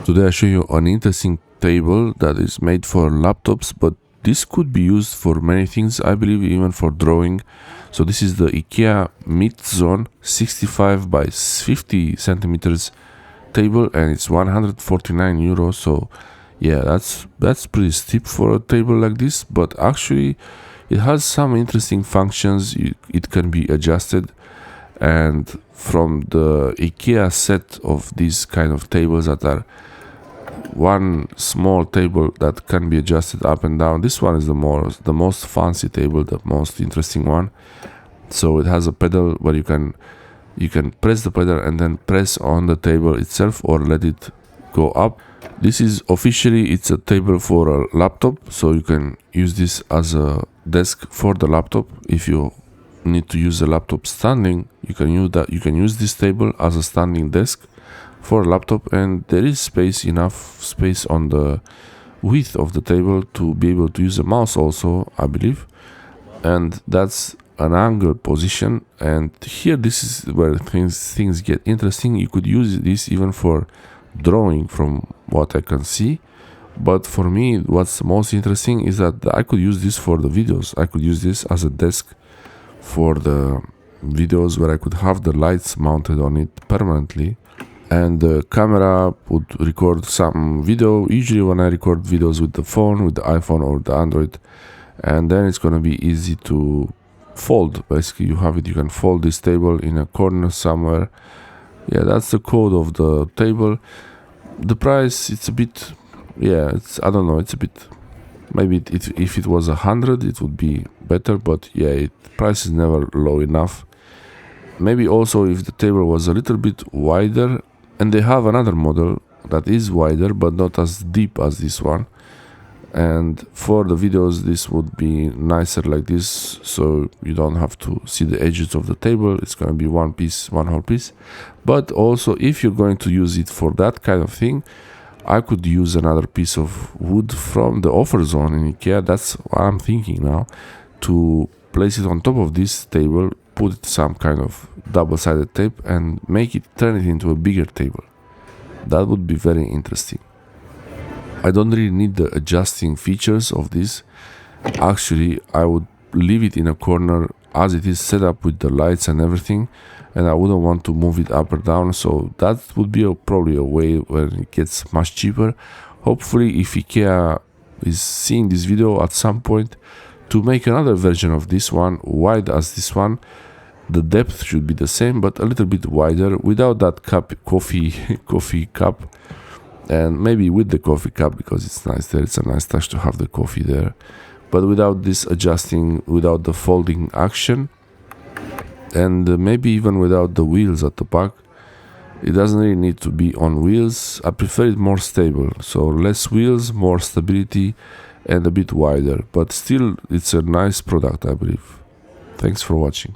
Today I show you an interesting table that is made for laptops, but this could be used for many things, I believe, even for drawing. So this is the IKEA MITTZON 65 by 50 centimeters table, and it's 149 euros. So yeah, that's pretty steep for a table like this, but actually it has some interesting functions. It can be adjusted, and from the IKEA set of these kind of tables that are one small table that can be adjusted up and down, this one is the most fancy table, the most interesting one. So it has a pedal where you can press the pedal and then press on the table itself or let it go up. This is officially, it's a table for a laptop, so you can use this as a desk for the laptop. If you need to use a laptop standing, you can use this table as a standing desk for a laptop, and there is enough space on the width of the table to be able to use a mouse also, I believe. And that's an angle position, and here this is where things get interesting. You could use this even for drawing from what I can see, but for me what's most interesting is that I could use this for the videos. I could use this as a desk for the videos where I could have the lights mounted on it permanently, and the camera would record some video. Usually when I record videos with the phone, with the iPhone or the Android, and then it's gonna be easy to fold. Basically you can fold this table in a corner somewhere. Yeah, that's the code of the table. The price, it's a bit, I don't know, it's a bit, maybe if it was 100 it would be better, but yeah, price is never low enough. Maybe also if the table was a little bit wider, and they have another model that is wider but not as deep as this one, and for the videos this would be nicer like this, so you don't have to see the edges of the table. It's going to be one whole piece. But also if you're going to use it for that kind of thing, I could use another piece of wood from the offer zone in IKEA. That's what I'm thinking now, to place it on top of this table, put some kind of double-sided tape and turn it into a bigger table. That would be very interesting. I don't really need the adjusting features of this. Actually, I would leave it in a corner as it is set up with the lights and everything, and I wouldn't want to move it up or down. So that would be probably a way where it gets much cheaper. Hopefully, if IKEA is seeing this video at some point, to make another version of this one, wide as this one, the depth should be the same but a little bit wider, without that coffee cup, and maybe with the coffee cup because it's nice there. It's a nice touch to have the coffee there, but without this adjusting, without the folding action, and maybe even without the wheels at the back. It doesn't really need to be on wheels. I prefer it more stable, so less wheels, more stability, and a bit wider, but still it's a nice product, I believe. Thanks for watching.